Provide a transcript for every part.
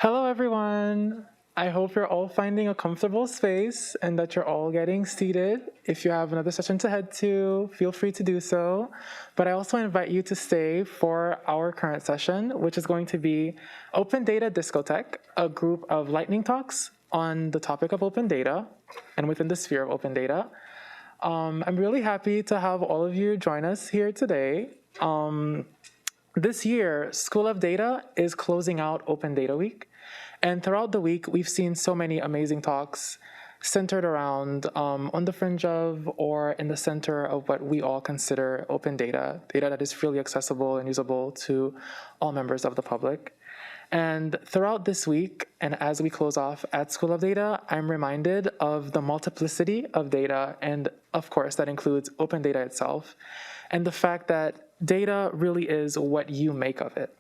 Hello, everyone. I hope you're all finding a comfortable space and that you're all getting seated. If you have another session to head to, feel free to do so. But I also invite you to stay for our current session, which is going to be Open Data Discotech, a group of lightning talks on the topic of open data and within the sphere of open data. I'm really happy to have all of you join us here today. This year, School of Data is closing out Open Data Week. And throughout the week, we've seen so many amazing talks centered around on the fringe of or in the center of what we all consider open data, data that is freely accessible and usable to all members of the public. And throughout this week, and as we close off at School of Data, I'm reminded of the multiplicity of data, and of course, that includes open data itself, and the fact that data really is what you make of it.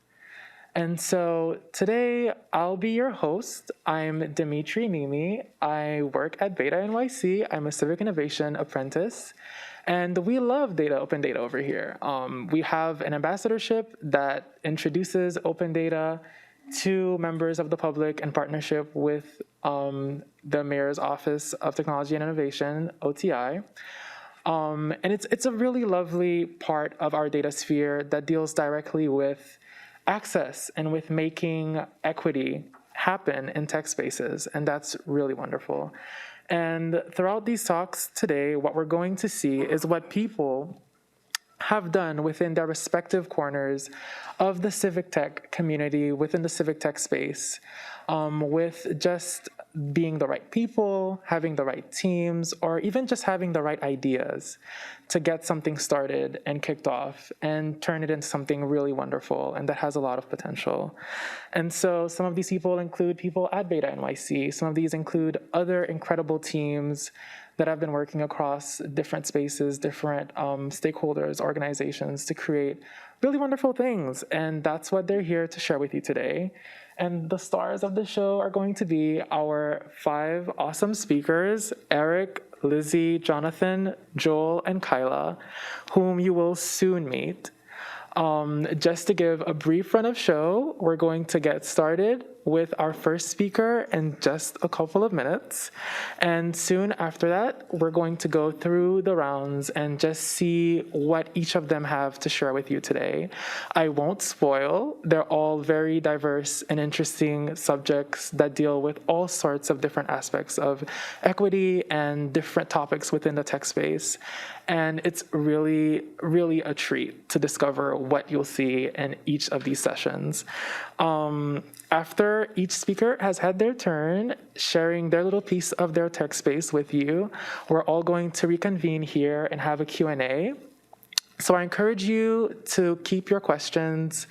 And so today, I'll be your host. I'm Dimitri Mimi. I work at BetaNYC. I'm a civic innovation apprentice. And we love open data over here. We have an ambassadorship that introduces open data to members of the public in partnership with the Mayor's Office of Technology and Innovation, OTI. And it's a really lovely part of our data sphere that deals directly with access and with making equity happen in tech spaces, and that's really wonderful. And throughout these talks today, what we're going to see is what people have done within their respective corners of the civic tech community, within the civic tech space, with just being the right people, having the right teams, or even just having the right ideas to get something started and kicked off and turn it into something really wonderful and that has a lot of potential. And so some of these people include people at BetaNYC. Some of these include other incredible teams that have been working across different spaces, different stakeholders, organizations to create really wonderful things. And that's what they're here to share with you today. And the stars of the show are going to be our 5 awesome speakers, Eric, Lizzie, Jonathan, Joel, and Kyla, whom you will soon meet. Just to give a brief run of show, we're going to get started with our first speaker in just a couple of minutes. And soon after that, we're going to go through the rounds and just see what each of them have to share with you today. I won't spoil. They're all very diverse and interesting subjects that deal with all sorts of different aspects of equity and different topics within the tech space. And it's really, really a treat to discover what you'll see in each of these sessions. After each speaker has had their turn, sharing their little piece of their tech space with you, we're all going to reconvene here and have a Q&A. So I encourage you to keep your questions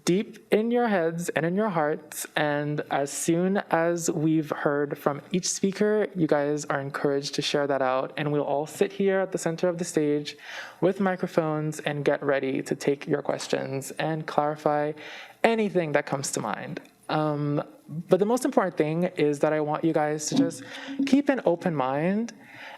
deep in your heads and in your hearts, and as soon as we've heard from each speaker, you guys are encouraged to share that out, and we'll all sit here at the center of the stage with microphones and get ready to take your questions and clarify anything that comes to mind. But the most important thing is that I want you guys to just keep an open mind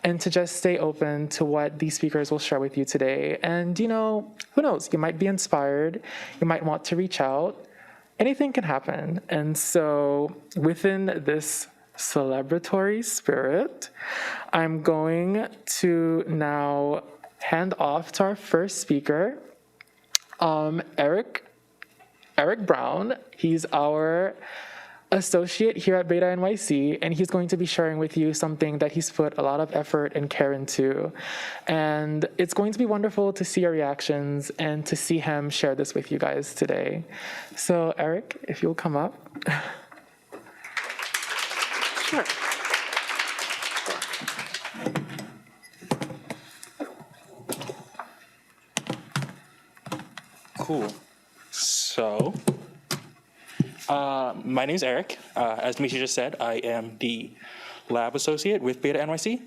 and to just stay open to what these speakers will share with you today. And, you know, who knows? You might be inspired. You might want to reach out. Anything can happen. And so within this celebratory spirit, I'm going to now hand off to our first speaker, Eric Brown. He's our associate here at BetaNYC, and he's going to be sharing with you something that he's put a lot of effort and care into. And it's going to be wonderful to see your reactions and to see him share this with you guys today. So Eric, if you'll come up. Sure. Cool. So, my name is Eric. As Misha just said, I am the lab associate with BetaNYC.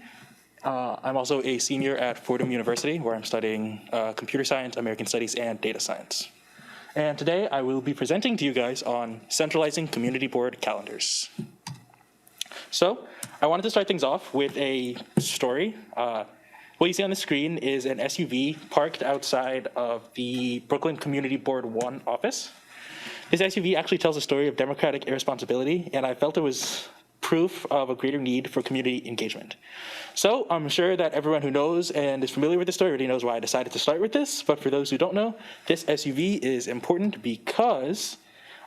I'm also a senior at Fordham University, where I'm studying computer science, American studies, and data science. And today I will be presenting to you guys on centralizing community board calendars. So, I wanted to start things off with a story. What you see on the screen is an SUV parked outside of the Brooklyn Community Board 1 office. This SUV actually tells a story of democratic irresponsibility, and I felt it was proof of a greater need for community engagement. So I'm sure that everyone who knows and is familiar with the story already knows why I decided to start with this, but for those who don't know, this SUV is important because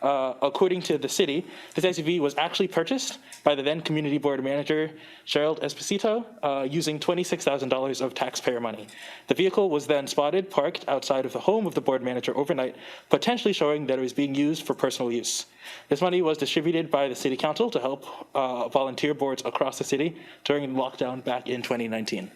according to the city, this SUV was actually purchased by the then community board manager, Cheryl Esposito, using $26,000 of taxpayer money. The vehicle was then spotted parked outside of the home of the board manager overnight, potentially showing that it was being used for personal use. This money was distributed by the city council to help volunteer boards across the city during lockdown back in 2019.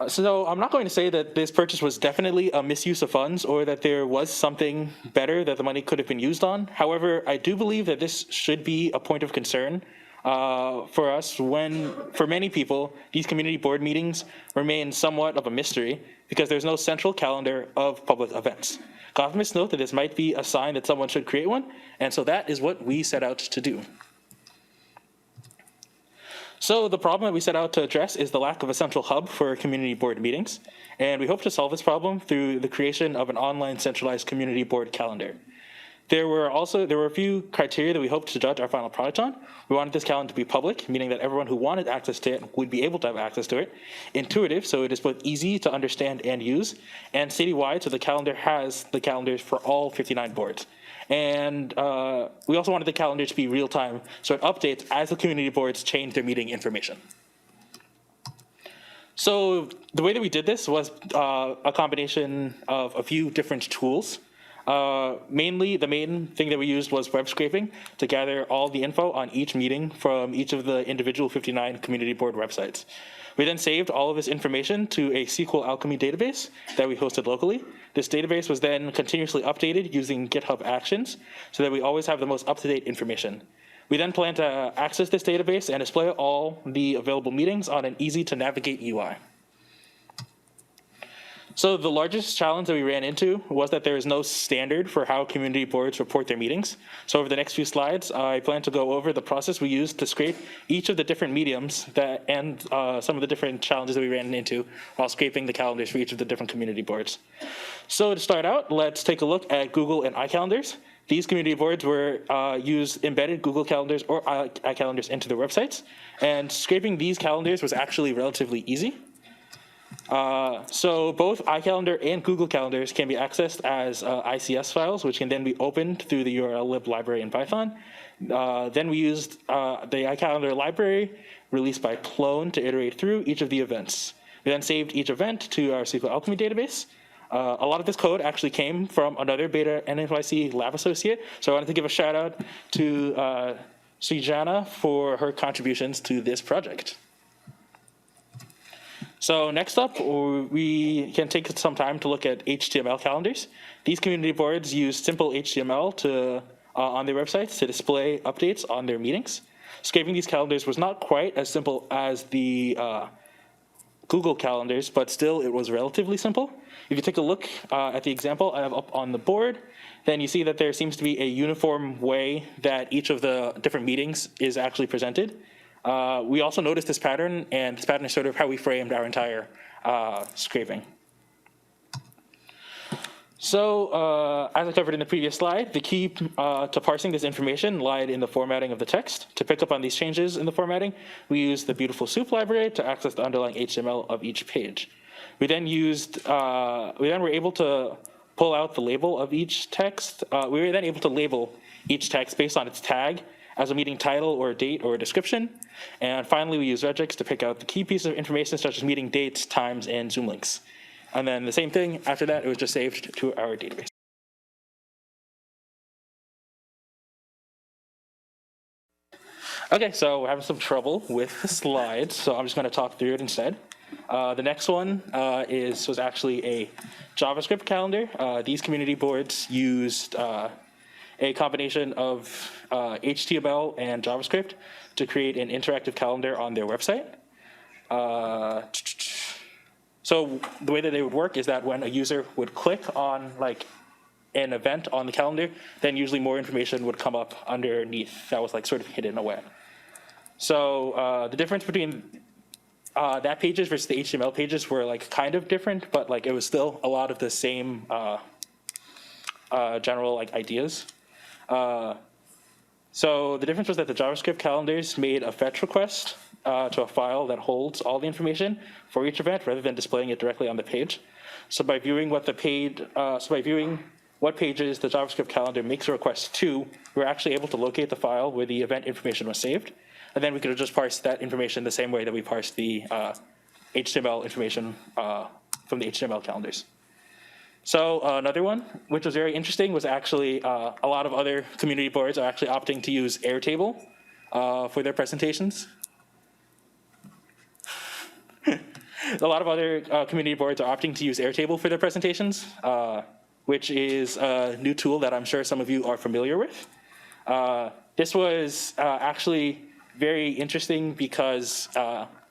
So I'm not going to say that this purchase was definitely a misuse of funds or that there was something better that the money could have been used on. However, I do believe that this should be a point of concern for us when, for many people, these community board meetings remain somewhat of a mystery because there's no central calendar of public events. Economists note that this might be a sign that someone should create one, and so that is what we set out to do. So the problem that we set out to address is the lack of a central hub for community board meetings, and we hope to solve this problem through the creation of an online centralized community board calendar. There were a few criteria that we hoped to judge our final product on. We wanted this calendar to be public, meaning that everyone who wanted access to it would be able to have access to it. Intuitive, so it is both easy to understand and use, and citywide, so the calendar has the calendars for all 59 boards. And we also wanted the calendar to be real time, so it updates as the community boards change their meeting information. So the way that we did this was a combination of a few different tools. Mainly, the main thing that we used was web scraping to gather all the info on each meeting from each of the individual 59 community board websites. We then saved all of this information to a SQL Alchemy database that we hosted locally. This database was then continuously updated using GitHub Actions so that we always have the most up-to-date information. We then plan to access this database and display all the available meetings on an easy-to-navigate UI. So the largest challenge that we ran into was that there is no standard for how community boards report their meetings. So over the next few slides, I plan to go over the process we used to scrape each of the different mediums and some of the different challenges that we ran into while scraping the calendars for each of the different community boards. So to start out, let's take a look at Google and iCalendars. These community boards were used embedded Google calendars or iCalendars into their websites, and scraping these calendars was actually relatively easy. So both iCalendar and Google calendars can be accessed as ICS files, which can then be opened through the URL lib library in Python. Then we used the iCalendar library released by Clone to iterate through each of the events. We then saved each event to our SQL Alchemy database. A lot of this code actually came from another BetaNYC lab associate, so I wanted to give a shout out to Srijana for her contributions to this project. So next up, we can take some time to look at HTML calendars. These community boards use simple HTML on their websites to display updates on their meetings. Scraping these calendars was not quite as simple as the Google calendars, but still it was relatively simple. If you take a look at the example I have up on the board, then you see that there seems to be a uniform way that each of the different meetings is actually presented. We also noticed this pattern, and this pattern is sort of how we framed our entire scraping. So as I covered in the previous slide, the key to parsing this information lied in the formatting of the text. To pick up on these changes in the formatting, we used the Beautiful Soup library to access the underlying HTML of each page. We then were able to pull out the label of each text. We were then able to label each text based on its tag as a meeting title or date or description. And finally, we use regex to pick out the key pieces of information such as meeting dates, times, and Zoom links. And then the same thing, after that, it was just saved to our database. Okay, so we're having some trouble with the slides, so I'm just going to talk through it instead. The next one was actually a JavaScript calendar. These community boards used a combination of HTML and JavaScript to create an interactive calendar on their website. So the way that they would work is that when a user would click on an event on the calendar, then usually more information would come up underneath that was sort of hidden away. So the difference between that pages versus the HTML pages were kind of different, but it was still a lot of the same general like ideas. So the difference was that the JavaScript calendars made a fetch request to a file that holds all the information for each event rather than displaying it directly on the page. So by viewing what pages the JavaScript calendar makes a request to, we're actually able to locate the file where the event information was saved. And then we could just parse that information the same way that we parse the HTML information from the HTML calendars. So another one, which was very interesting, was actually a lot of other community boards are actually opting to use Airtable for their presentations. A lot of other community boards are opting to use Airtable for their presentations, which is a new tool that I'm sure some of you are familiar with. This was actually very interesting because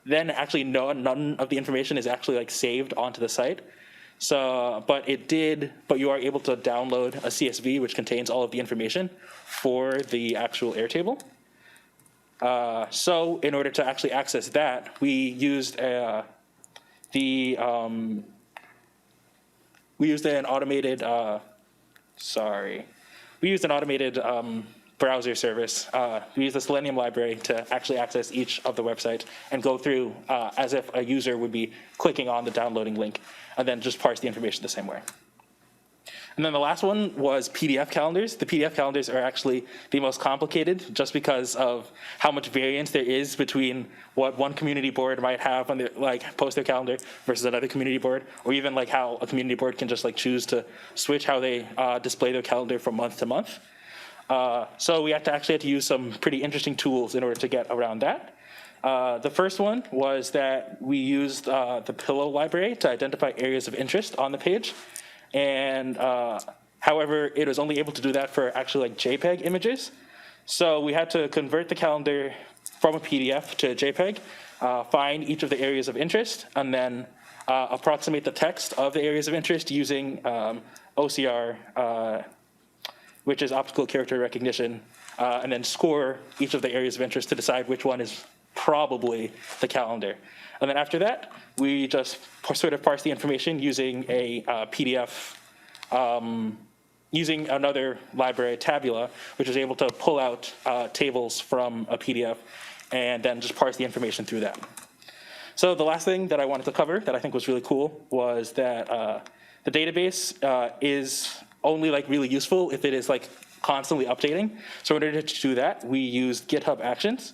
then actually none of the information is actually like saved onto the site. So, but you are able to download a CSV which contains all of the information for the actual Airtable. So in order to actually access that, we used an automated browser service. We use the Selenium library to actually access each of the websites and go through as if a user would be clicking on the downloading link, and then just parse the information the same way. And then the last one was PDF calendars. The PDF calendars are actually the most complicated just because of how much variance there is between what one community board might have on their post their calendar versus another community board, or even like how a community board can just like choose to switch how they display their calendar from month to month. So we actually had to use some pretty interesting tools in order to get around that. The first one was that we used the Pillow library to identify areas of interest on the page. And however, it was only able to do that for actually like JPEG images. So we had to convert the calendar from a PDF to JPEG, find each of the areas of interest, and then approximate the text of the areas of interest using OCR, which is optical character recognition, and then score each of the areas of interest to decide which one is probably the calendar. And then after that, we just sort of parse the information using a PDF, using another library, Tabula, which is able to pull out tables from a PDF and then just parse the information through that. So the last thing that I wanted to cover that I think was really cool was that the database is only like really useful if it is like constantly updating. So in order to do that, we used GitHub Actions.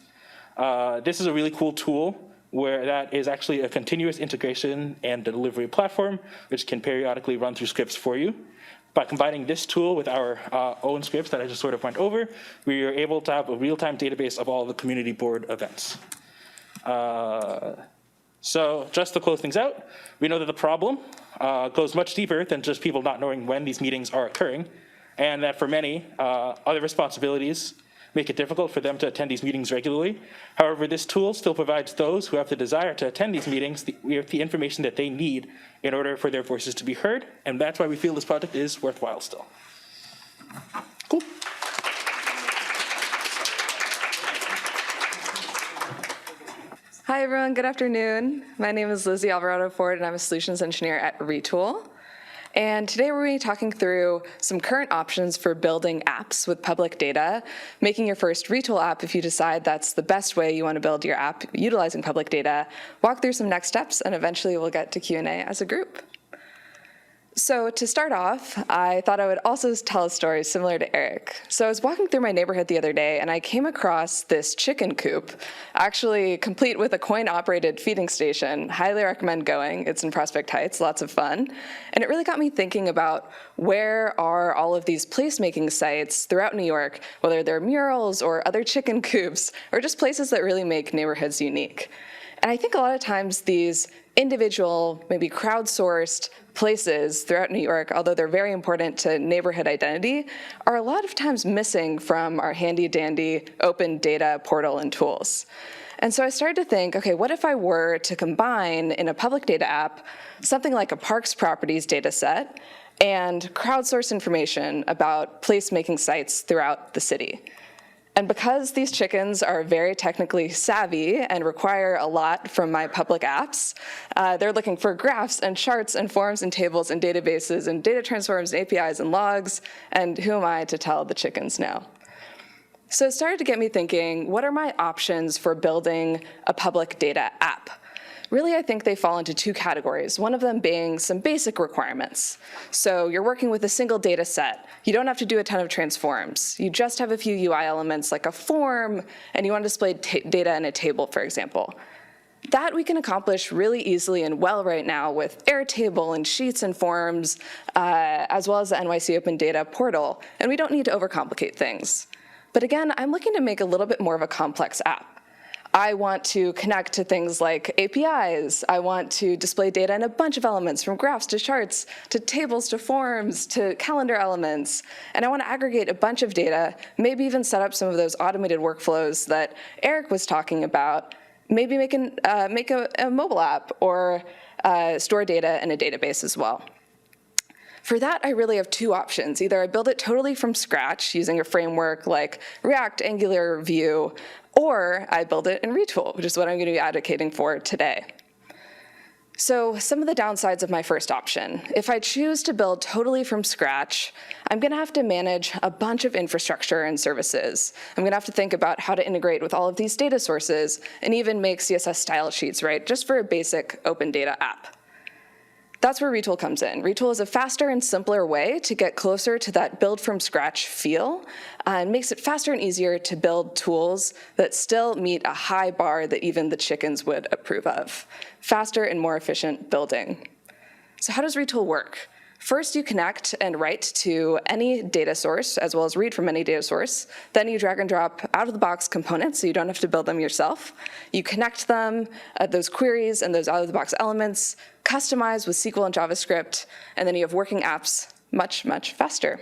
This is a really cool tool where that is actually a continuous integration and delivery platform, which can periodically run through scripts for you. By combining this tool with our own scripts that I just sort of went over, we are able to have a real-time database of all the community board events. So just to close things out, we know that the problem goes much deeper than just people not knowing when these meetings are occurring, and that for many, other responsibilities make it difficult for them to attend these meetings regularly. However, this tool still provides those who have the desire to attend these meetings with the information that they need in order for their voices to be heard, and that's why we feel this project is worthwhile still. Cool. Hi, everyone. Good afternoon. My name is Lizzie Alvarado Ford, and I'm a solutions engineer at Retool. And today we're going to be talking through some current options for building apps with public data, making your first Retool app if you decide that's the best way you want to build your app utilizing public data, walk through some next steps, and eventually we'll get to Q&A as a group. So to start off, I thought I would also tell a story similar to Eric. So I was walking through my neighborhood the other day, and I came across this chicken coop, actually complete with a coin-operated feeding station. Highly recommend going. It's in Prospect Heights, lots of fun. And it really got me thinking about where are all of these placemaking sites throughout New York, whether they're murals or other chicken coops, or just places that really make neighborhoods unique. And I think a lot of times these individual, maybe crowdsourced places throughout New York, although they're very important to neighborhood identity, are a lot of times missing from our handy-dandy open data portal and tools. And so I started to think, okay, what if I were to combine in a public data app something like a parks properties data set and crowdsource information about placemaking sites throughout the city? And because these chickens are very technically savvy and require a lot from my public apps, they're looking for graphs and charts and forms and tables and databases and data transforms and APIs and logs, and who am I to tell the chickens no? So it started to get me thinking, what are my options for building a public data app? Really, I think they fall into two categories, one of them being some basic requirements. So you're working with a single data set. You don't have to do a ton of transforms. You just have a few UI elements like a form, and you want to display data in a table, for example. That we can accomplish really easily and well right now with Airtable and Sheets and Forms, as well as the NYC Open Data portal, and we don't need to overcomplicate things. But again, I'm looking to make a little bit more of a complex app. I want to connect to things like APIs. I want to display data in a bunch of elements, from graphs to charts, to tables to forms, to calendar elements. And I want to aggregate a bunch of data, maybe even set up some of those automated workflows that Eric was talking about, maybe make a mobile app or store data in a database as well. For that, I really have two options. Either I build it totally from scratch using a framework like React, Angular, Vue, or I build it in Retool, which is what I'm going to be advocating for today. So some of the downsides of my first option. If I choose to build totally from scratch, I'm going to have to manage a bunch of infrastructure and services. I'm going to have to think about how to integrate with all of these data sources and even make CSS style sheets, right, just for a basic open data app. That's where Retool comes in. Retool is a faster and simpler way to get closer to that build from scratch feel, and makes it faster and easier to build tools that still meet a high bar that even the chickens would approve of. Faster and more efficient building. So how does Retool work? First, you connect and write to any data source, as well as read from any data source. Then you drag and drop out-of-the-box components, so you don't have to build them yourself. You connect them, those queries and those out-of-the-box elements, customize with SQL and JavaScript, and then you have working apps much, much faster.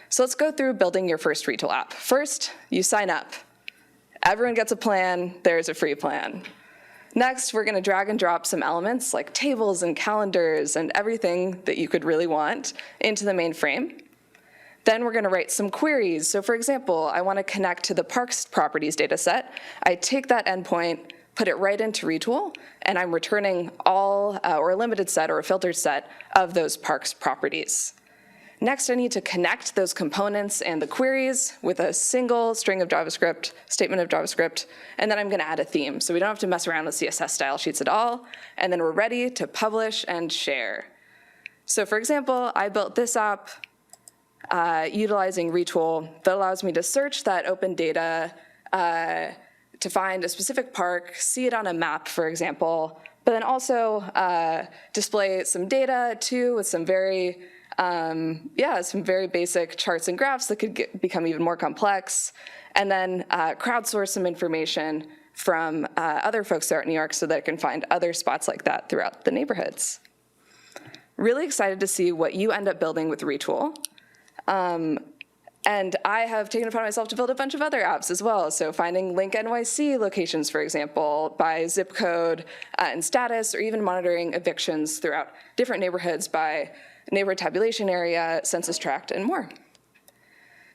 So let's go through building your first Retool app. First, you sign up. Everyone gets a plan. There's a free plan. Next, we're going to drag and drop some elements like tables and calendars and everything that you could really want into the main frame. Then we're going to write some queries. So for example, I want to connect to the parks properties data set. I take that endpoint, put it right into Retool, and I'm returning all or a limited set or a filtered set of those parks properties. Next, I need to connect those components and the queries with a single string of JavaScript, statement of JavaScript, and then I'm going to add a theme. So we don't have to mess around with CSS style sheets at all, and then we're ready to publish and share. So for example, I built this app utilizing Retool that allows me to search that open data to find a specific park, see it on a map, for example, but then also display some data too with some very basic charts and graphs that could become even more complex, and then crowdsource some information from other folks throughout New York so that I can find other spots like that throughout the neighborhoods. Really excited to see what you end up building with Retool. And I have taken it upon myself to build a bunch of other apps as well. So finding Link NYC locations, for example, by zip code and status, or even monitoring evictions throughout different neighborhoods by neighborhood tabulation area, census tract, and more.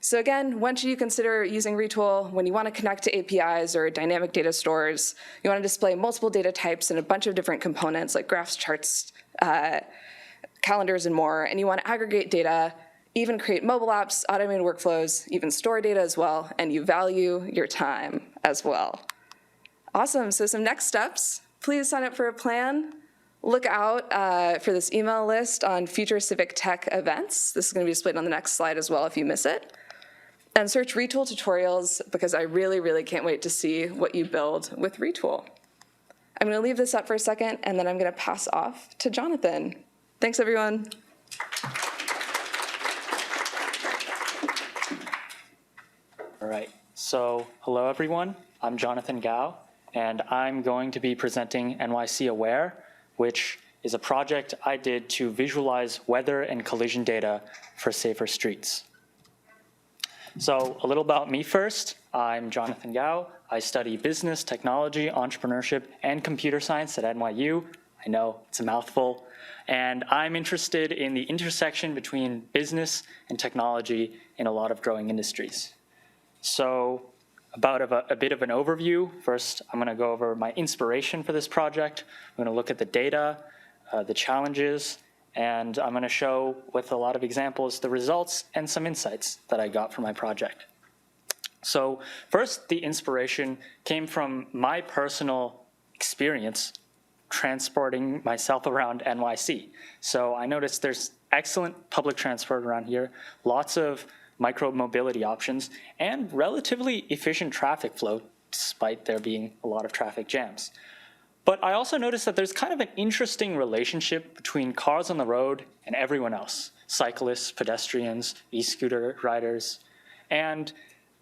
So again, when should you consider using Retool? When you want to connect to APIs or dynamic data stores, you want to display multiple data types and a bunch of different components like graphs, charts, calendars, and more, and you want to aggregate data, even create mobile apps, automated workflows, even store data as well, and you value your time as well. Awesome, so some next steps. Please sign up for a plan. Look out for this email list on future civic tech events. This is going to be displayed on the next slide as well if you miss it. And search Retool tutorials, because I really, really can't wait to see what you build with Retool. I'm going to leave this up for a second, and then I'm going to pass off to Jonathan. Thanks, everyone. All right, so hello everyone, I'm Jonathan Gao, and I'm going to be presenting NYC Aware, which is a project I did to visualize weather and collision data for safer streets. So a little about me first. I'm Jonathan Gao. I study business, technology, entrepreneurship, and computer science at NYU. I know it's a mouthful. And I'm interested in the intersection between business and technology in a lot of growing industries. So about a bit of an overview. First, I'm going to go over my inspiration for this project. I'm going to look at the data, the challenges, and I'm going to show with a lot of examples the results and some insights that I got from my project. So first, the inspiration came from my personal experience transporting myself around NYC. So I noticed there's excellent public transport around here, lots of micro-mobility options, and relatively efficient traffic flow, despite there being a lot of traffic jams. But I also noticed that there's kind of an interesting relationship between cars on the road and everyone else, cyclists, pedestrians, e-scooter riders, and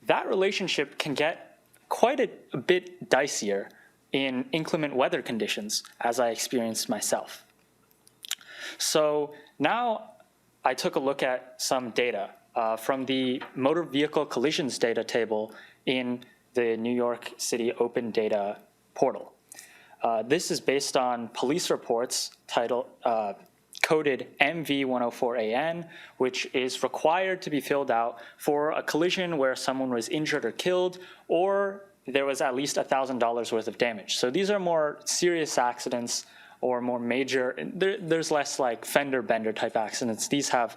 that relationship can get quite a bit dicier in inclement weather conditions, as I experienced myself. So now I took a look at some data from the motor vehicle collisions data table in the New York City Open Data portal. This is based on police reports coded MV104AN, which is required to be filled out for a collision where someone was injured or killed, or there was at least $1,000 worth of damage. So these are more serious accidents or more major, there's less like fender bender type accidents. These have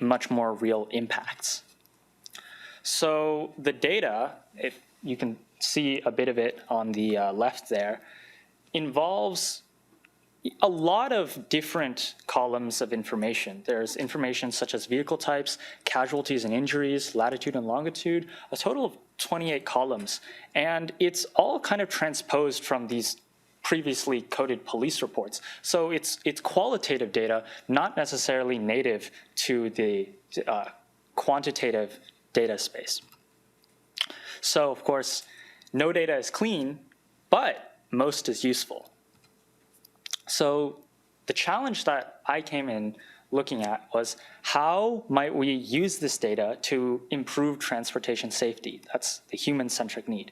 much more real impacts. So the data, if you can see a bit of it on the left there, involves a lot of different columns of information. There's information such as vehicle types, casualties and injuries, latitude and longitude, a total of 28 columns. And it's all kind of transposed from these previously coded police reports. So it's qualitative data, not necessarily native to the quantitative data space. So of course, no data is clean, but most is useful. So the challenge that I came in looking at was how might we use this data to improve transportation safety? That's the human-centric need.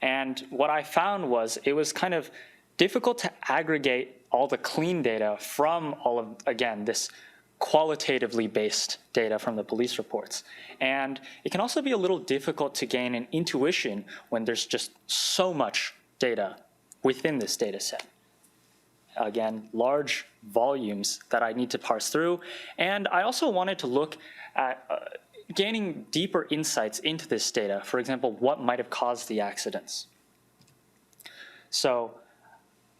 And what I found was it was kind of difficult to aggregate all the clean data from all of, again, this qualitatively based data from the police reports. And it can also be a little difficult to gain an intuition when there's just so much data within this data set. Again, large volumes that I need to parse through. And I also wanted to look at gaining deeper insights into this data. For example, what might have caused the accidents? So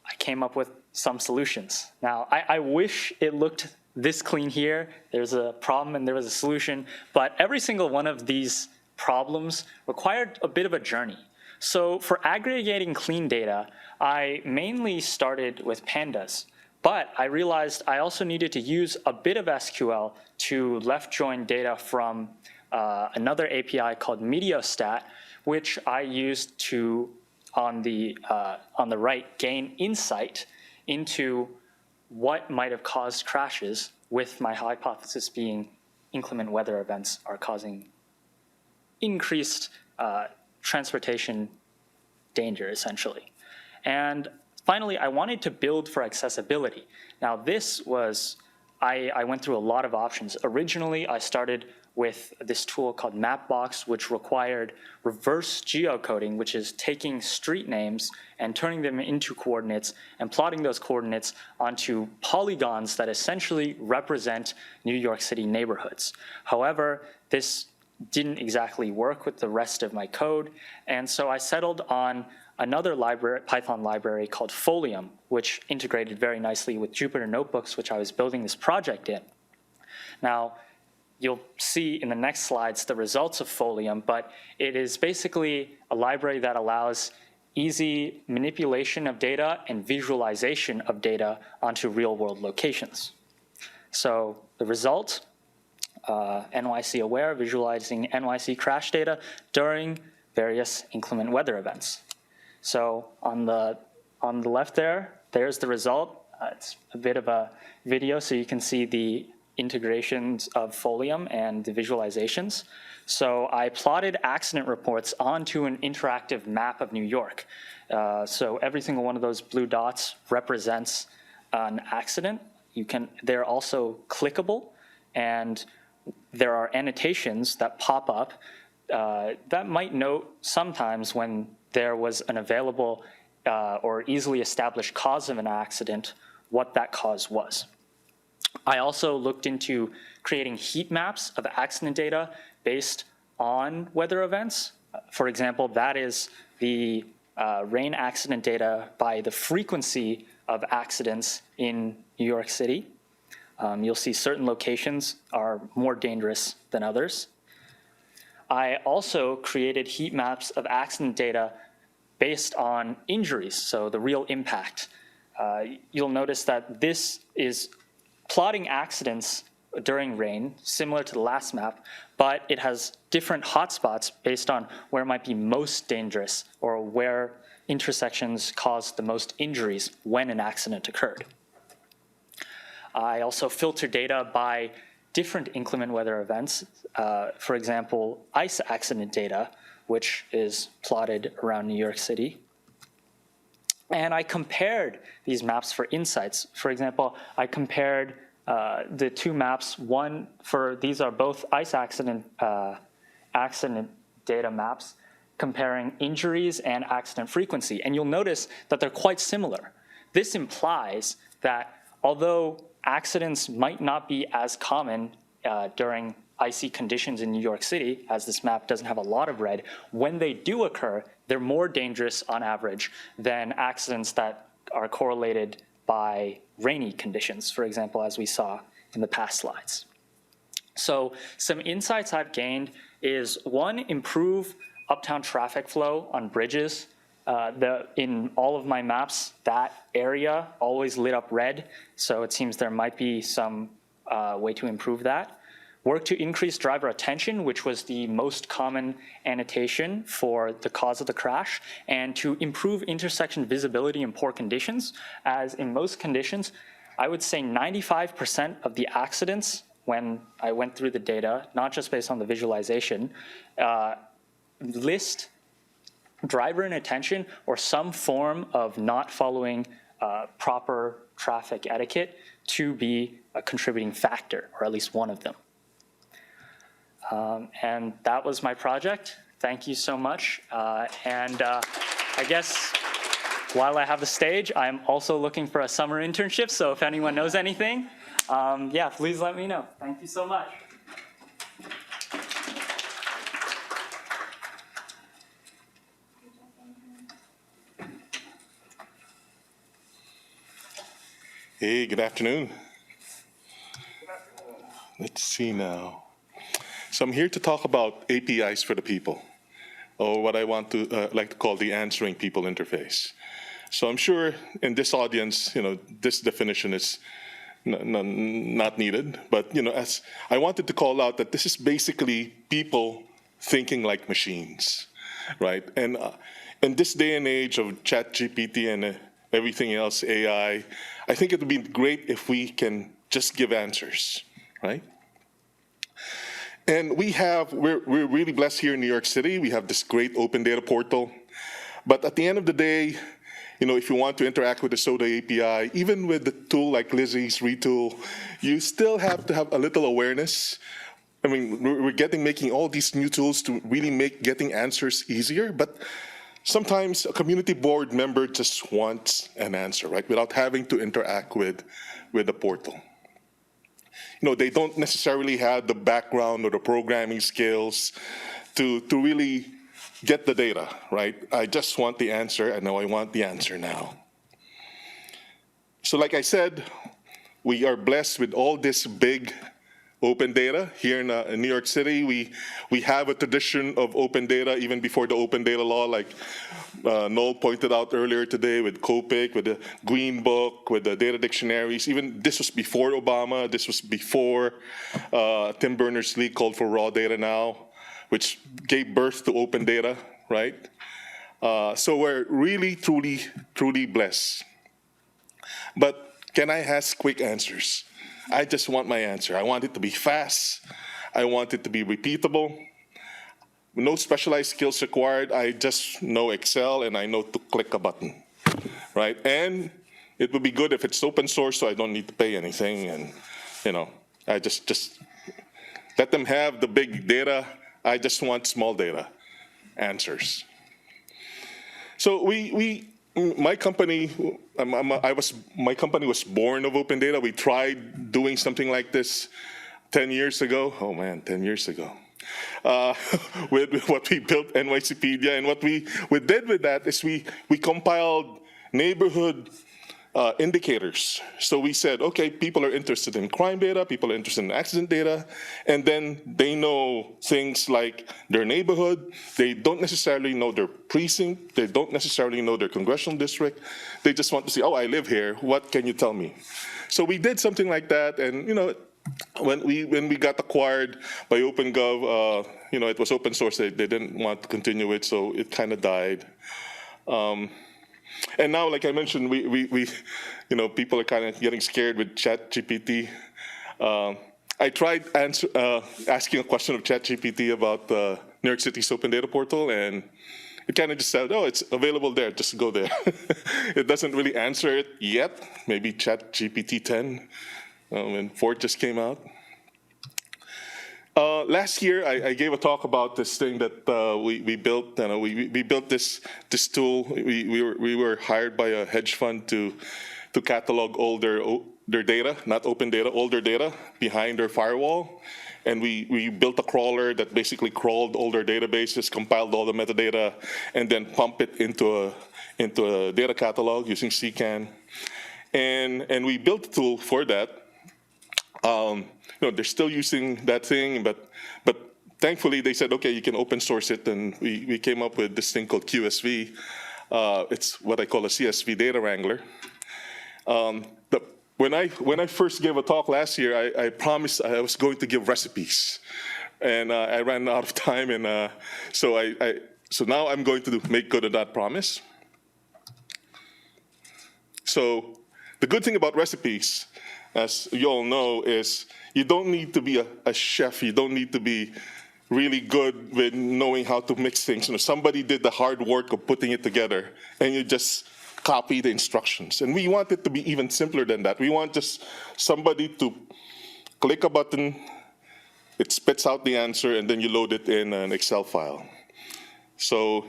I came up with some solutions. Now, I wish it looked this clean here. There's a problem and there was a solution, but every single one of these problems required a bit of a journey. So for aggregating clean data, I mainly started with pandas, but I realized I also needed to use a bit of SQL to left join data from another API called Meteostat, which I used to, on the right, gain insight into what might have caused crashes, with my hypothesis being inclement weather events are causing increased transportation danger, essentially. And finally, I wanted to build for accessibility. Now this was, I went through a lot of options. Originally, I started with this tool called Mapbox, which required reverse geocoding, which is taking street names and turning them into coordinates and plotting those coordinates onto polygons that essentially represent New York City neighborhoods. However, this didn't exactly work with the rest of my code, and so I settled on another library, Python library called Folium, which integrated very nicely with Jupyter Notebooks, which I was building this project in. Now, you'll see in the next slides the results of Folium, but it is basically a library that allows easy manipulation of data and visualization of data onto real-world locations. So the result, NYC Aware, visualizing NYC crash data during various inclement weather events. So on the left there's the result. It's a bit of a video, so you can see the integrations of Folium and the visualizations. So I plotted accident reports onto an interactive map of New York. So every single one of those blue dots represents an accident. They're also clickable, and there are annotations that pop up that might note sometimes when there was an available or easily established cause of an accident, what that cause was. I also looked into creating heat maps of accident data based on weather events. For example, that is the rain accident data by the frequency of accidents in New York City. You'll see certain locations are more dangerous than others. I also created heat maps of accident data based on injuries, so the real impact. You'll notice that this is plotting accidents during rain, similar to the last map, but it has different hotspots based on where it might be most dangerous or where intersections caused the most injuries when an accident occurred. I also filter data by different inclement weather events. For example, ice accident data, which is plotted around New York City. And I compared these maps for insights. For example, I compared the two maps. These are both ice accident data maps, comparing injuries and accident frequency. And you'll notice that they're quite similar. This implies that although accidents might not be as common during icy conditions in New York City, as this map doesn't have a lot of red, when they do occur, they're more dangerous on average than accidents that are correlated by rainy conditions, for example, as we saw in the past slides. So some insights I've gained is, one, improve uptown traffic flow on bridges. In all of my maps, that area always lit up red, so it seems there might be some way to improve that. Work to increase driver attention, which was the most common annotation for the cause of the crash, and to improve intersection visibility in poor conditions, as in most conditions, I would say 95% of the accidents when I went through the data, not just based on the visualization, list driver inattention or some form of not following proper traffic etiquette to be a contributing factor, or at least one of them. And that was my project. Thank you so much. I guess while I have the stage, I'm also looking for a summer internship, so if anyone knows anything, yeah, please let me know. Thank you so much. Hey, good afternoon. Let's see now. So I'm here to talk about APIs for the people, or what I want to like to call the answering people interface. So I'm sure in this audience, this definition is not needed, but as I wanted to call out that this is basically people thinking like machines, right? And in this day and age of ChatGPT and everything else, AI, I think it would be great if we can just give answers, right? And we're really blessed here in New York City. We have this great open data portal. But at the end of the day, if you want to interact with the SODA API, even with the tool like Lizzie's Retool, you still have to have a little awareness. I mean, we're making all these new tools to really make getting answers easier, but sometimes a community board member just wants an answer, right, without having to interact with the portal. They don't necessarily have the background or the programming skills to really get the data, right? I just want the answer, and now I want the answer now. So like I said, we are blessed with all this big open data here in New York City. We have a tradition of open data even before the open data law, like Noel pointed out earlier today with COPIC, with the Green Book, with the data dictionaries. Even this was before Obama. This was before Tim Berners-Lee called for raw data now, which gave birth to open data, right? So we're really, truly blessed. But can I ask quick answers? I just want my answer. I want it to be fast. I want it to be repeatable. No specialized skills required. I just know Excel and I know to click a button, right? And it would be good if it's open source, so I don't need to pay anything. And I just let them have the big data I just want small data answers. So my company was born of open data. We tried doing something like this 10 years ago. Oh man, 10 years ago. With what we built, NYCpedia, and what we did with that is we compiled neighborhood indicators. So we said, okay, people are interested in crime data, people are interested in accident data, and then they know things like their neighborhood. They don't necessarily know their precinct. They don't necessarily know their congressional district. They just want to see, oh, I live here. What can you tell me? So we did something like that, and when we got acquired by OpenGov, it was open source. They didn't want to continue it, so it kind of died. And now, like I mentioned, we people are kind of getting scared with ChatGPT. I tried asking a question of ChatGPT about New York City's Open Data Portal, and it kind of just said, oh, it's available there, just go there. It doesn't really answer it yet. Maybe ChatGPT 10, when 4 just came out. Last year, I gave a talk about this thing that we built. We built this tool. We were hired by a hedge fund to catalog all their data, not open data, older data behind their firewall. And we built a crawler that basically crawled all their databases, compiled all the metadata, and then pumped it into a data catalog using CCAN. And we built a tool for that. They're still using that thing, but thankfully they said, okay, you can open source it, and we came up with this thing called QSV. It's what I call a CSV data wrangler. When I first gave a talk last year, I promised I was going to give recipes, and I ran out of time, and so now I'm going to make good on that promise. So the good thing about recipes, as you all know, is you don't need to be a chef. You don't need to be really good with knowing how to mix things. Somebody did the hard work of putting it together, and you just copy the instructions. And we want it to be even simpler than that. We want just somebody to click a button, it spits out the answer, and then you load it in an Excel file. So,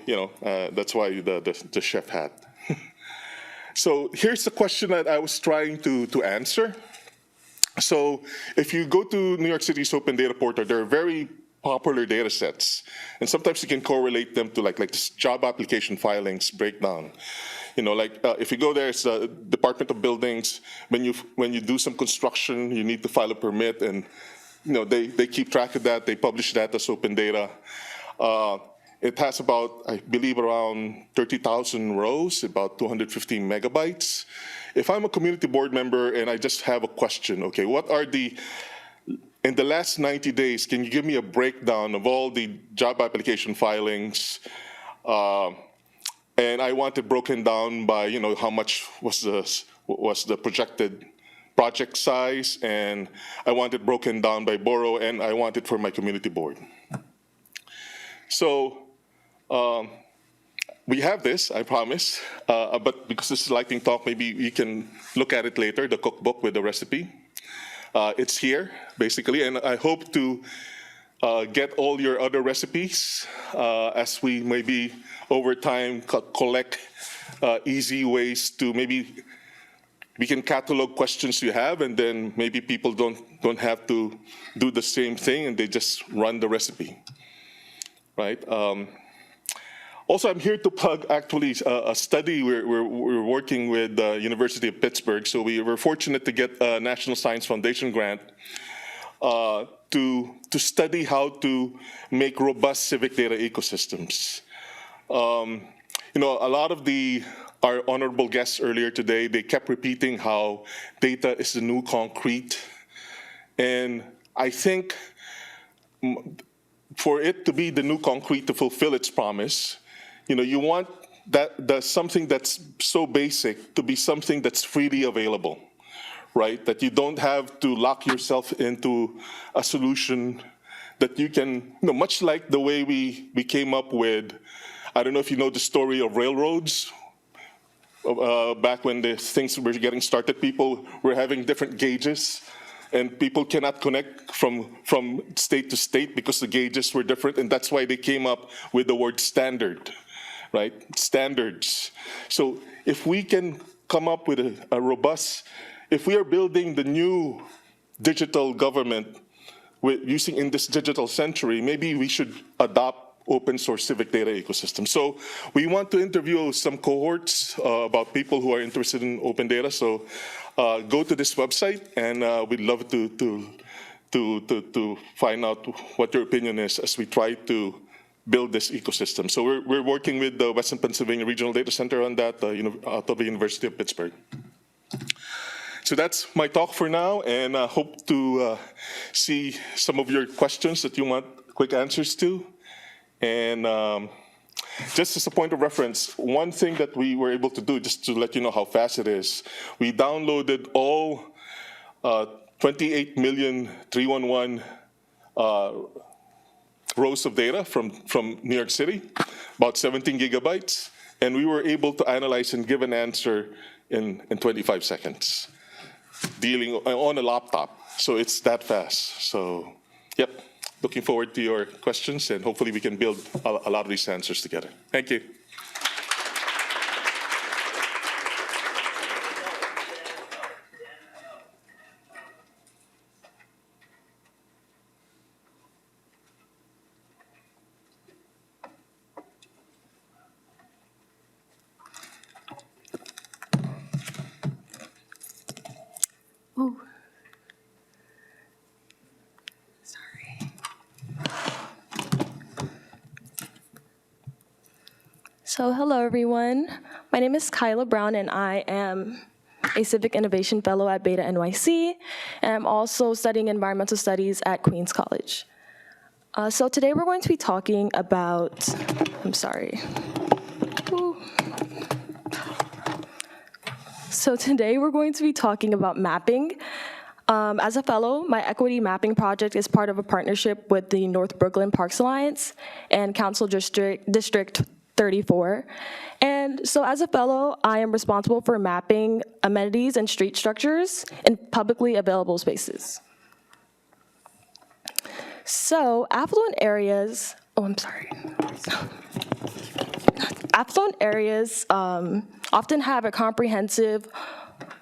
that's why the chef hat. So here's the question that I was trying to answer. So if you go to New York City's Open Data Portal, there are very popular data sets. And sometimes you can correlate them to like this job application filings breakdown. If you go there, it's the Department of Buildings. When you do some construction, you need to file a permit, and they keep track of that. They publish that as open data. It has about, I believe, around 30,000 rows, about 250 megabytes. If I'm a community board member and I just have a question, okay, in the last 90 days, can you give me a breakdown of all the job application filings? And I want it broken down by, how much was the projected project size, and I want it broken down by borough, and I want it for my community board. So we have this, I promise, but because this is a lightning talk, maybe you can look at it later, the cookbook with the recipe. It's here, basically, and I hope to get all your other recipes as we maybe over time collect easy ways to maybe we can catalog questions you have, and then maybe people don't have to do the same thing and they just run the recipe, right? Also, I'm here to plug actually a study we're working with the University of Pittsburgh. So we were fortunate to get a National Science Foundation grant to study how to make robust civic data ecosystems. A lot of our honorable guests earlier today, they kept repeating how data is the new concrete. And I think for it to be the new concrete to fulfill its promise, you want something that's so basic to be something that's freely available, right? That you don't have to lock yourself into a solution that you can, much like the way we came up with, I don't know if you know the story of railroads. Back when the things were getting started, people were having different gauges, and people cannot connect from state to state because the gauges were different, and that's why they came up with the word standard, right? Standards. So if we can come up with a robust, if we are building the new digital government using in this digital century, maybe we should adopt open source civic data ecosystem. So we want to interview some cohorts about people who are interested in open data. So go to this website, and we'd love to find out what your opinion is as we try to build this ecosystem. So we're working with the Western Pennsylvania Regional Data Center on that out of the University of Pittsburgh. So that's my talk for now, and I hope to see some of your questions that you want quick answers to. And just as a point of reference, one thing that we were able to do, just to let you know how fast it is, we downloaded all 28,311 rows of data from New York City, about 17 gigabytes, and we were able to analyze and give an answer in 25 seconds, dealing on a laptop. So it's that fast. So, yep. Looking forward to your questions, and hopefully we can build a lot of these answers together. Thank you. Ooh. So hello, everyone. My name is Kyla Brown, and I am a Civic Innovation Fellow at BetaNYC, and I'm also studying Environmental Studies at Queens College. So today we're going to be talking about, So today we're going to be talking about mapping. As a fellow, my equity mapping project is part of a partnership with the North Brooklyn Parks Alliance and Council District 34. And so as a fellow, I am responsible for mapping amenities and street structures in publicly available spaces. So affluent areas, affluent areas often have a comprehensive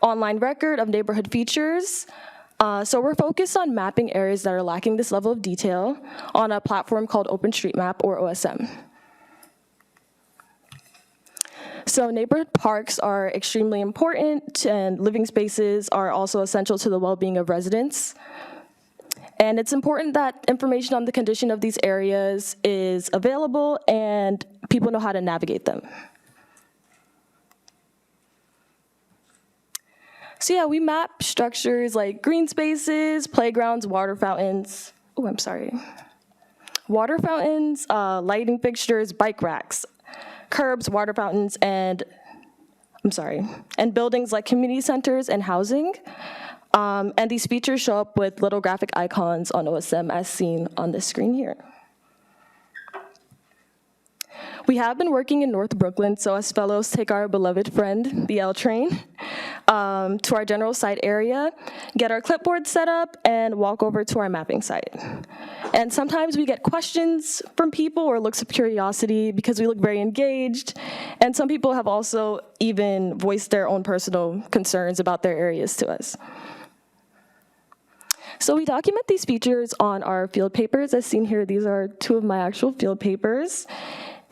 online record of neighborhood features. So we're focused on mapping areas that are lacking this level of detail on a platform called OpenStreetMap, or OSM. So neighborhood parks are extremely important, and living spaces are also essential to the well-being of residents. And it's important that information on the condition of these areas is available and people know how to navigate them. So yeah, we map structures like green spaces, playgrounds, water fountains. Water fountains, lighting fixtures, bike racks, curbs, water fountains, and buildings like community centers and housing. And these features show up with little graphic icons on OSM as seen on this screen here. We have been working in North Brooklyn, so as fellows take our beloved friend, the L train, to our general site area, get our clipboard set up, and walk over to our mapping site. And sometimes we get questions from people or looks of curiosity because we look very engaged, and some people have also even voiced their own personal concerns about their areas to us. So we document these features on our field papers. As seen here, these are two of my actual field papers.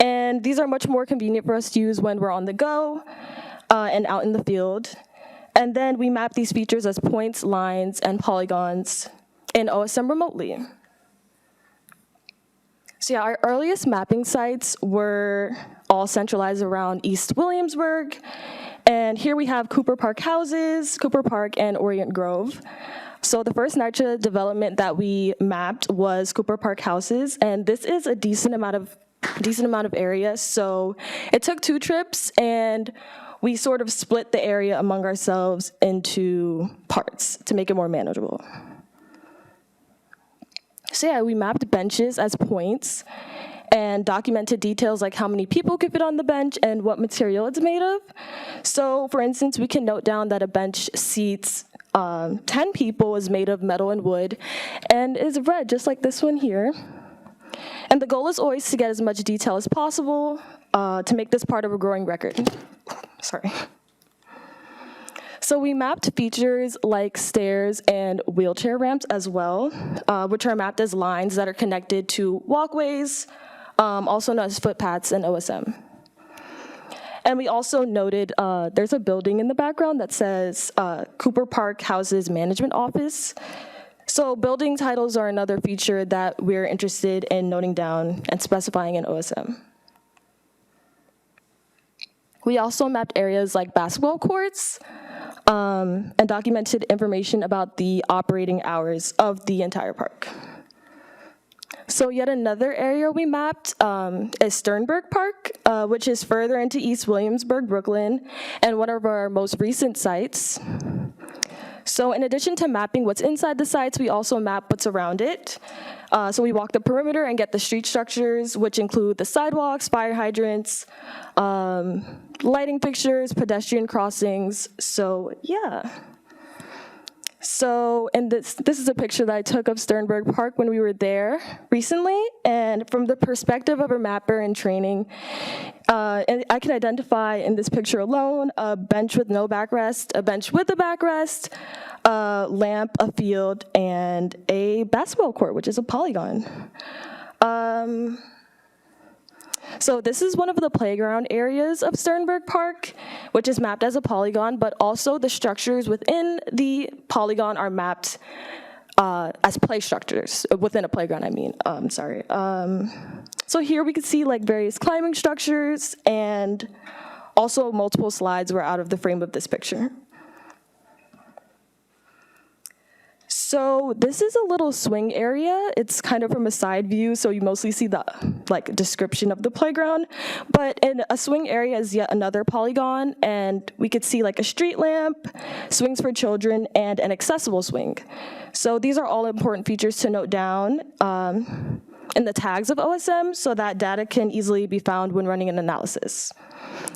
And these are much more convenient for us to use when we're on the go and out in the field. And then we map these features as points, lines, and polygons in OSM remotely. So yeah, our earliest mapping sites were all centralized around East Williamsburg. And here we have Cooper Park houses, Cooper Park, and Orient Grove. So the first NYCHA development that we mapped was Cooper Park houses, and this is a decent amount of area. So it took 2 trips, and we sort of split the area among ourselves into parts to make it more manageable. So yeah, we mapped benches as points and documented details like how many people could fit on the bench and what material it's made of. So for instance, we can note down that a bench seats 10 people is made of metal and wood and is red, just like this one here. And the goal is always to get as much detail as possible to make this part of a growing record. Sorry. So we mapped features like stairs and wheelchair ramps as well, which are mapped as lines that are connected to walkways, also known as footpaths in OSM. And we also noted there's a building in the background that says Cooper Park Houses Management Office. So building titles are another feature that we're interested in noting down and specifying in OSM. We also mapped areas like basketball courts and documented information about the operating hours of the entire park. So yet another area we mapped is Sternberg Park, which is further into East Williamsburg, Brooklyn, and one of our most recent sites. So in addition to mapping what's inside the sites, we also map what's around it. So we walk the perimeter and get the street structures, which include the sidewalks, fire hydrants, lighting fixtures, pedestrian crossings. So yeah. So, and this is a picture that I took of Sternberg Park when we were there recently, and from the perspective of a mapper in training, and I can identify in this picture alone a bench with no backrest, a bench with a backrest, a lamp, a field, and a basketball court, which is a polygon. So this is one of the playground areas of Sternberg Park, which is mapped as a polygon, but also the structures within the polygon are mapped as play structures, within a playground, I mean, sorry. So here we can see like various climbing structures, and also multiple slides were out of the frame of this picture. So this is a little swing area. It's kind of from a side view, so you mostly see the like description of the playground. But in a swing area is yet another polygon, and we could see like a street lamp, swings for children, and an accessible swing. So these are all important features to note down in the tags of OSM, so that data can easily be found when running an analysis.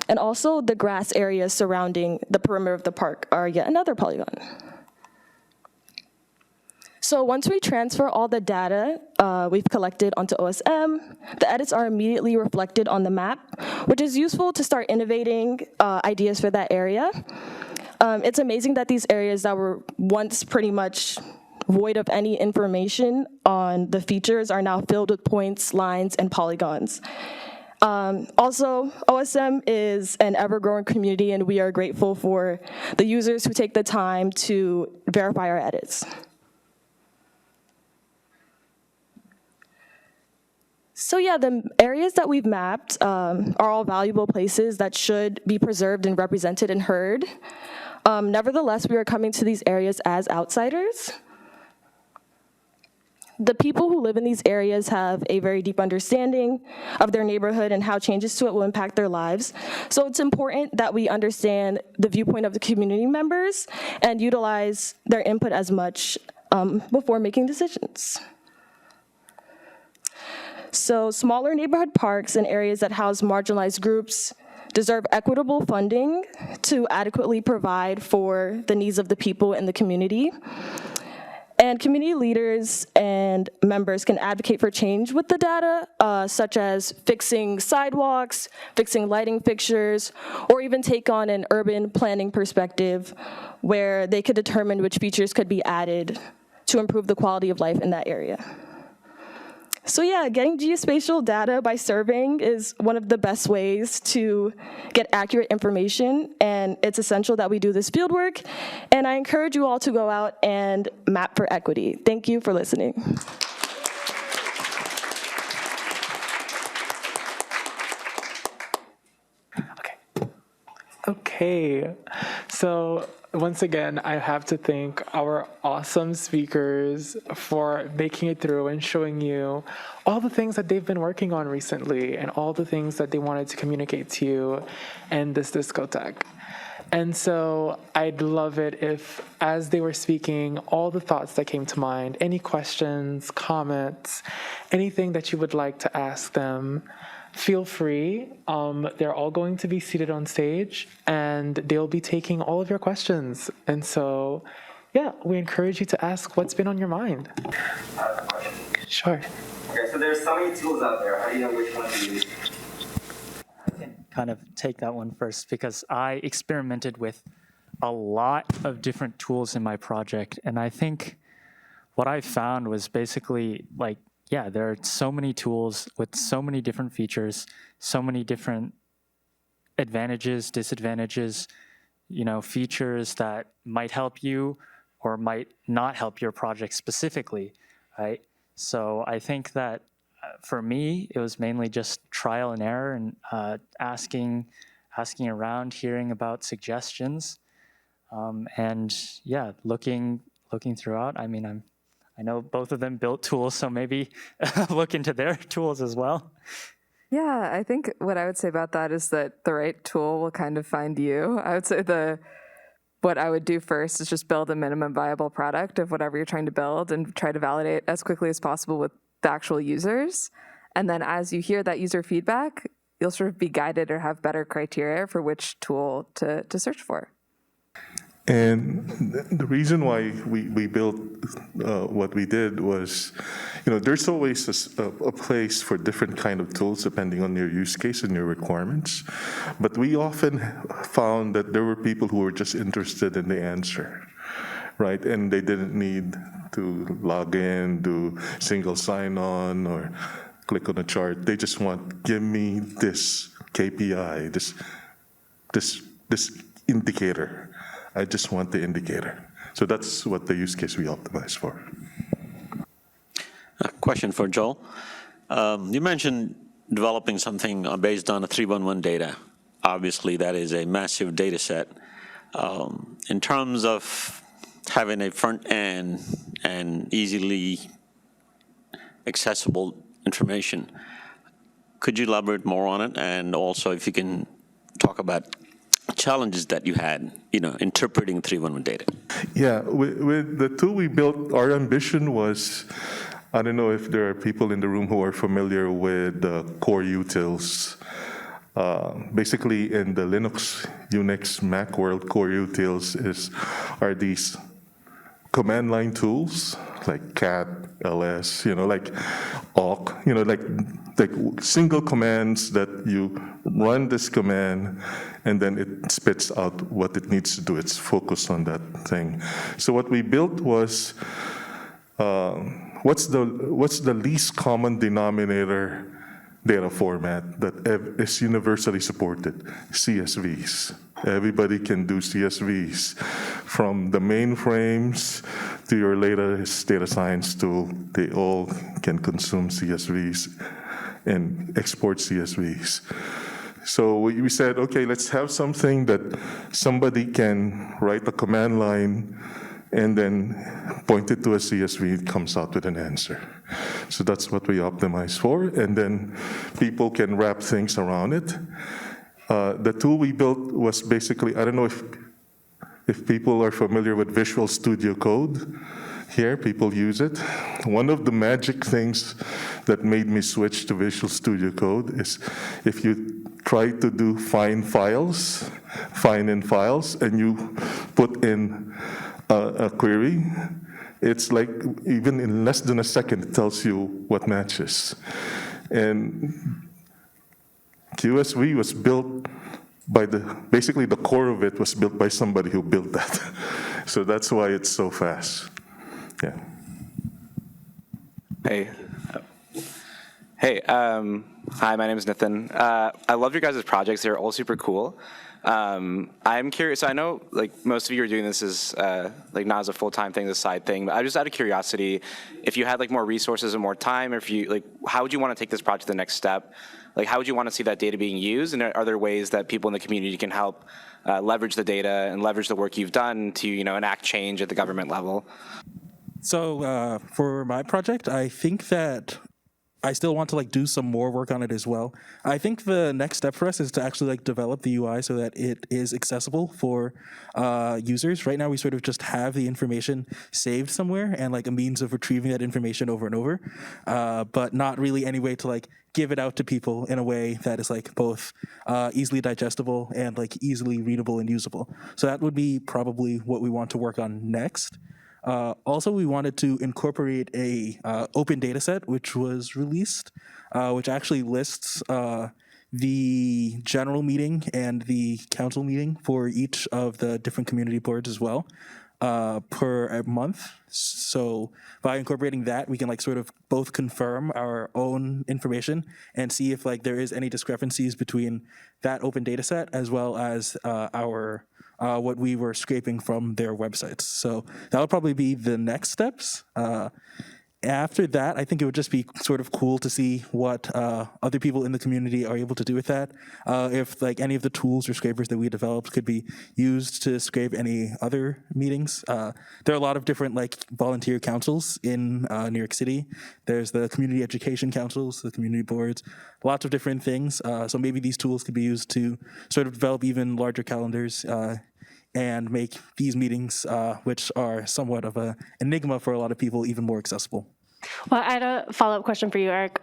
And also the grass areas surrounding the perimeter of the park are yet another polygon. So once we transfer all the data we've collected onto OSM, the edits are immediately reflected on the map, which is useful to start innovating ideas for that area. It's amazing that these areas that were once pretty much void of any information on the features are now filled with points, lines, and polygons. Also, OSM is an ever-growing community, and we are grateful for the users who take the time to verify our edits. So yeah, the areas that we've mapped are all valuable places that should be preserved and represented and heard. Nevertheless, we are coming to these areas as outsiders. The people who live in these areas have a very deep understanding of their neighborhood and how changes to it will impact their lives. So it's important that we understand the viewpoint of the community members and utilize their input as much before making decisions. So smaller neighborhood parks and areas that house marginalized groups deserve equitable funding to adequately provide for the needs of the people in the community. And community leaders and members can advocate for change with the data, such as fixing sidewalks, fixing lighting fixtures, or even take on an urban planning perspective where they could determine which features could be added to improve the quality of life in that area. So yeah, getting geospatial data by surveying is one of the best ways to get accurate information, and it's essential that we do this field work, and I encourage you all to go out and map for equity. Thank you for listening. Okay, so once again, I have to thank our awesome speakers for making it through and showing you all the things that they've been working on recently and all the things that they wanted to communicate to you in this discotheque. And so I'd love it if, as they were speaking, all the thoughts that came to mind, any questions, comments, anything that you would like to ask them, feel free. They're all going to be seated on stage, and they'll be taking all of your questions. And so, yeah, we encourage you to ask what's been on your mind. I have a question. Sure. Okay, so there's so many tools out there. How do you know which one to use? I can kind of take that one first because I experimented with a lot of different tools in my project. And I think what I found was basically like, yeah, there are so many tools with so many different features, so many different advantages, disadvantages, you know, features that might help you or might not help your project specifically, right? So I think that for me, it was mainly just trial and error and asking around, hearing about suggestions, and yeah, looking throughout. I mean, I know both of them built tools, so maybe look into their tools as well. Yeah, I think what I would say about that is that the right tool will kind of find you. I would say what I would do first is just build a minimum viable product of whatever you're trying to build and try to validate as quickly as possible with the actual users. And then as you hear that user feedback, you'll sort of be guided or have better criteria for which tool to search for. And the reason why we built what we did was, you know, there's always a place for different kind of tools depending on your use case and your requirements. But we often found that there were people who were just interested in the answer, right? And they didn't need to log in, do single sign-on, or click on a chart. They just want, give me this KPI, this indicator. I just want the indicator. So that's what the use case we optimize for. A question for Joel. You mentioned developing something based on a 311 data. Obviously, that is a massive data set. In terms of having a front end and easily accessible information, could you elaborate more on it? And also, if you can talk about challenges that you had, you know, interpreting 311 data. Yeah, with the tool we built, our ambition was, I don't know if there are people in the room who are familiar with core utils. Basically, in the Linux, Unix, Mac world, core utils are these command line tools like cat, ls, you know, like awk, you know, like single commands that you run this command and then it spits out what it needs to do. It's focused on that thing. So what we built was, what's the least common denominator data format that is universally supported? CSVs. Everybody can do CSVs. From the mainframes to your latest data science tool, they all can consume CSVs and export CSVs. So we said, okay, let's have something that somebody can write a command line and then point it to a CSV, it comes out with an answer. So that's what we optimize for, and then people can wrap things around it. The tool we built was basically, I don't know if people are familiar with Visual Studio Code. Here, people use it. One of the magic things that made me switch to Visual Studio Code is if you try to do find in files, and you put in a query, it's like even in less than a second, it tells you what matches. And QSV was built by basically the core of it was built by somebody who built that. So that's why it's so fast. Yeah. Hey. Hey, hi, my name is Nathan. I love your guys' projects. They're all super cool. I'm curious, I know like most of you are doing this as like not as a full-time thing, as a side thing, but I'm just out of curiosity, if you had like more resources and more time, or if you like, how would you want to take this project to the next step? Like, how would you want to see that data being used? And are there ways that people in the community can help leverage the data and leverage the work you've done to, you know, enact change at the government level? So for my project, I think that I still want to like do some more work on it as well. I think the next step for us is to actually like develop the UI so that it is accessible for users. Right now, we sort of just have the information saved somewhere and like a means of retrieving that information over and over, but not really any way to like give it out to people in a way that is like both easily digestible and like easily readable and usable. So that would be probably what we want to work on next. Also, we wanted to incorporate a open data set, which was released, which actually lists the general meeting and the council meeting for each of the different community boards as well per a month. So by incorporating that, we can like sort of both confirm our own information and see if like there is any discrepancies between that open data set as well as our what we were scraping from their websites. So that would probably be the next steps. After that, I think it would just be sort of cool to see what other people in the community are able to do with that. If like any of the tools or scrapers that we developed could be used to scrape any other meetings. There are a lot of different like volunteer councils in New York City. There's the community education councils, the community boards, lots of different things. So maybe these tools could be used to sort of develop even larger calendars and make these meetings, which are somewhat of an enigma for a lot of people, even more accessible. Well, I had a follow-up question for you, Eric.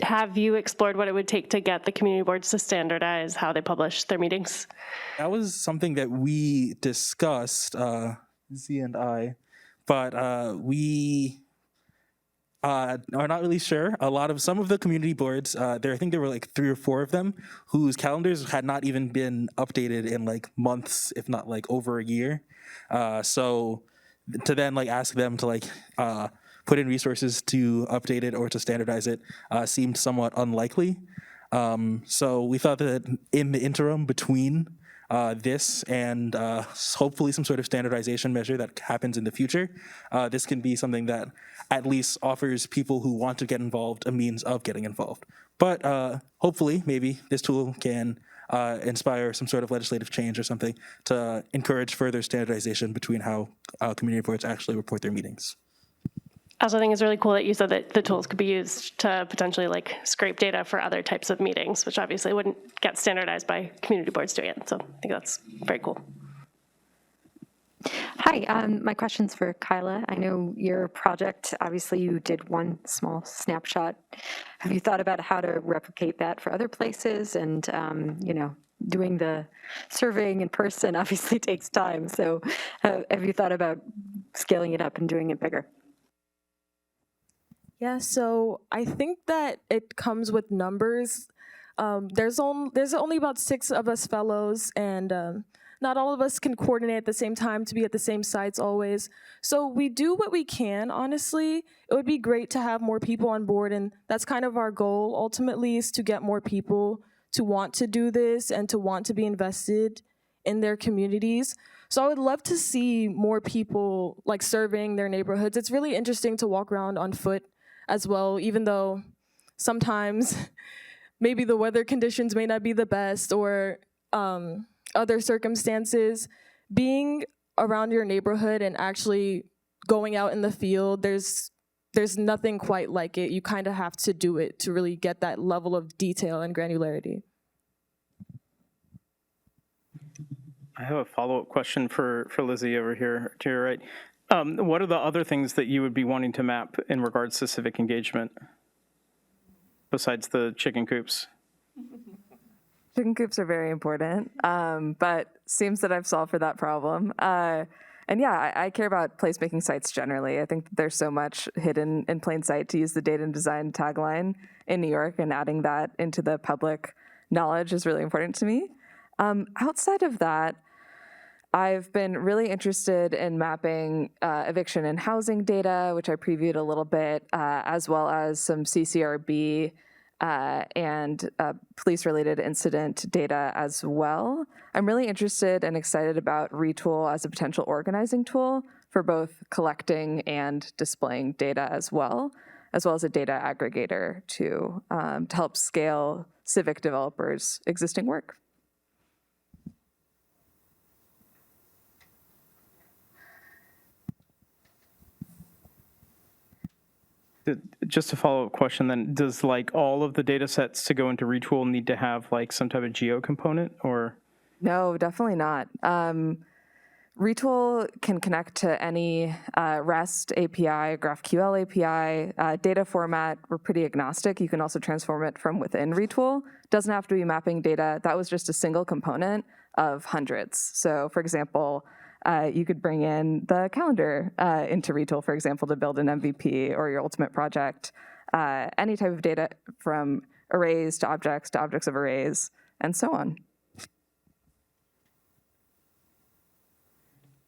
Have you explored what it would take to get the community boards to standardize how they publish their meetings? That was something that we discussed, Z and I, but we are not really sure. Some of the community boards, I think there were like 3 or 4 of them whose calendars had not even been updated in like months, if not like over a year. So to then like ask them to like put in resources to update it or to standardize it seemed somewhat unlikely. So we thought that in the interim between this and hopefully some sort of standardization measure that happens in the future, this can be something that at least offers people who want to get involved a means of getting involved. But hopefully, maybe this tool can inspire some sort of legislative change or something to encourage further standardization between how community boards actually report their meetings. I also think it's really cool that you said that the tools could be used to potentially like scrape data for other types of meetings, which obviously wouldn't get standardized by community boards doing it. So I think that's very cool. Hi, my question's for Kyla. I know your project, obviously you did one small snapshot. Have you thought about how to replicate that for other places? And, doing the surveying in person obviously takes time. So have you thought about scaling it up and doing it bigger? Yeah, so I think that it comes with numbers. There's only about 6 of us fellows, and not all of us can coordinate at the same time to be at the same sites always. So we do what we can, honestly. It would be great to have more people on board, and that's kind of our goal ultimately, is to get more people to want to do this and to want to be invested in their communities. So I would love to see more people like surveying their neighborhoods. It's really interesting to walk around on foot as well, even though sometimes maybe the weather conditions may not be the best or other circumstances. Being around your neighborhood and actually going out in the field, there's nothing quite like it. You kind of have to do it to really get that level of detail and granularity. I have a follow-up question for Lizzie over here to your right. What are the other things that you would be wanting to map in regards to civic engagement besides the chicken coops? Chicken coops are very important, but seems that I've solved for that problem. And yeah, I care about placemaking sites generally. I think that there's so much hidden in plain sight, to use the data and design tagline in New York, and adding that into the public knowledge is really important to me. Outside of that, I've been really interested in mapping eviction and housing data, which I previewed a little bit, as well as some CCRB and police-related incident data as well. I'm really interested and excited about Retool as a potential organizing tool for both collecting and displaying data as well as a data aggregator to help scale civic developers' existing work. just a follow-up question then, does like all of the data sets to go into Retool need to have like some type of geo component or? No, definitely not. Retool can connect to any REST API, GraphQL API, data format. We're pretty agnostic. You can also transform it from within Retool. Doesn't have to be mapping data. That was just a single component of hundreds. So for example, you could bring in the calendar into Retool, for example, to build an MVP or your ultimate project. Any type of data from arrays to objects of arrays, and so on.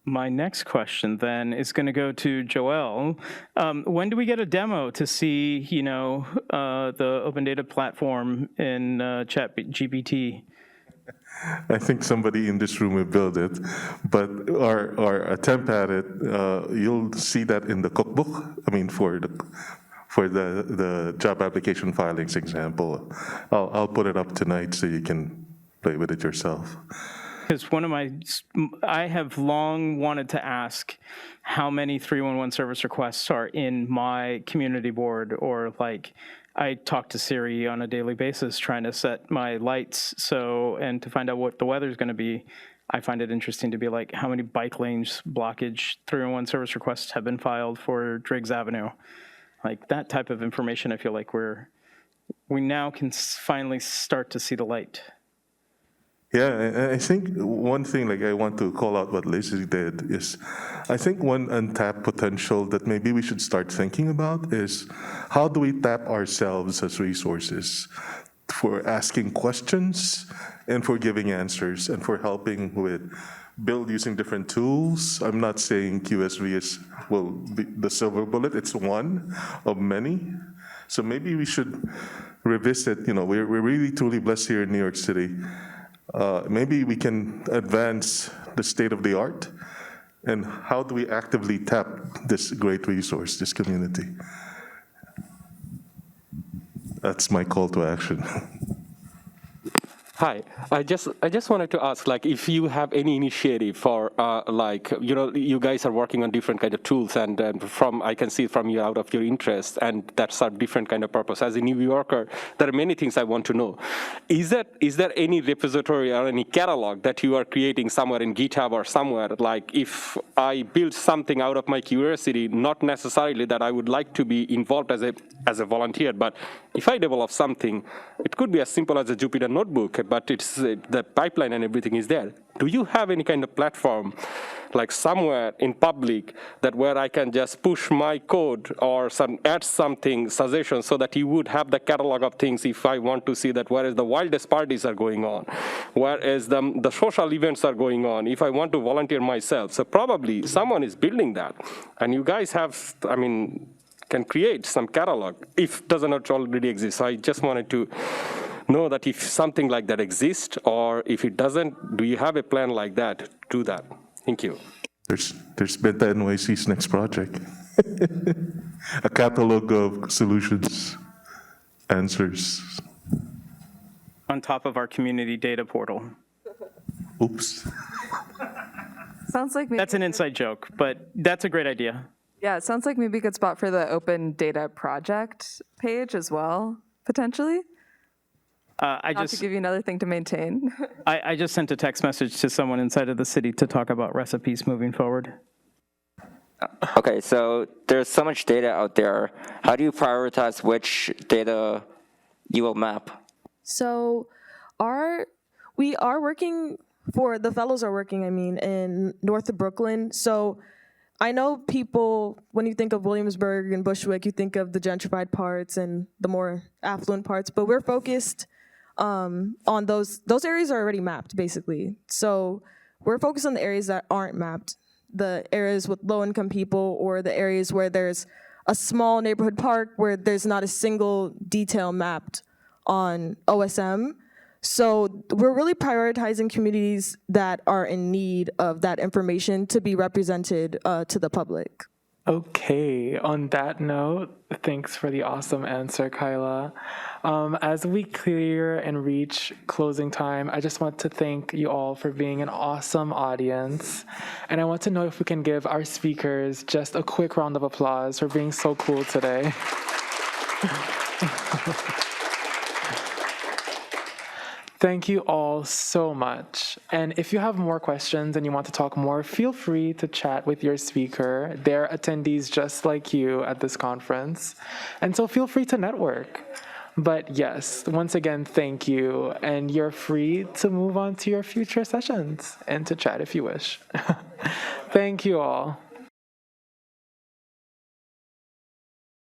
My next question then is going to go to Joelle. When do we get a demo to see, the Open Data platform in ChatGPT? I think somebody in this room will build it, but our attempt at it, you'll see that in the cookbook. I mean, for the job application filings example, I'll put it up tonight so you can play with it yourself. Because I have long wanted to ask how many 311 service requests are in my community board, or like I talk to Siri on a daily basis trying to set my lights and to find out what the weather's going to be. I find it interesting to be like, how many bike lanes blockage 311 service requests have been filed for Driggs Avenue? Like that type of information, I feel like we now can finally start to see the light. Yeah, I think one thing, like I want to call out what Lizzie did, is I think one untapped potential that maybe we should start thinking about is how do we tap ourselves as resources for asking questions and for giving answers and for helping with build using different tools. I'm not saying QSV will be the silver bullet, it's one of many. So maybe we should revisit, we're really truly blessed here in New York City. Maybe we can advance the state of the art, and how do we actively tap this great resource, this community? That's my call to action. Hi, I just wanted to ask, like, if you have any initiative for, you guys are working on different kind of tools, and I can see from you out of your interest, and that serve different kind of purpose. As a New Yorker, there are many things I want to know. Is there any repository or any catalog that you are creating somewhere in GitHub or somewhere? Like, if I build something out of my curiosity, not necessarily that I would like to be involved as a volunteer, but if I develop something, it could be as simple as a Jupyter notebook, but it's the pipeline and everything is there. Do you have any kind of platform, like somewhere in public, that where I can just push my code or add something, suggestions, so that you would have the catalog of things if I want to see that where is the wildest parties are going on, where is the social events are going on, if I want to volunteer myself. So probably someone is building that. And you guys have, can create some catalog if it does not already exist. So I just wanted to know that if something like that exists, or if it doesn't, do you have a plan like that to do that? Thank you. There's BetaNYC's next project. A catalog of solutions, answers. On top of our community data portal. Oops. Sounds like that's an inside joke, but that's a great idea. Yeah, it sounds like maybe a good spot for the Open Data project page as well, potentially. Not to give you another thing to maintain. I just sent a text message to someone inside of the city to talk about recipes moving forward. Okay, so there's so much data out there. How do you prioritize which data you will map? So we are working the fellows are working, in north of Brooklyn. So I know people, when you think of Williamsburg and Bushwick, you think of the gentrified parts and the more affluent parts, but we're focused on those areas are already mapped, basically. So we're focused on the areas that aren't mapped, the areas with low-income people, or the areas where there's a small neighborhood park where there's not a single detail mapped on OSM. So we're really prioritizing communities that are in need of that information to be represented to the public. Okay, on that note, thanks for the awesome answer, Kyla. As we clear and reach closing time, I just want to thank you all for being an awesome audience. And I want to know if we can give our speakers just a quick round of applause for being so cool today. Thank you all so much. And if you have more questions and you want to talk more, feel free to chat with your speaker. They're attendees just like you at this conference. And so feel free to network. But yes, once again, thank you. And you're free to move on to your future sessions and to chat if you wish. Thank you all.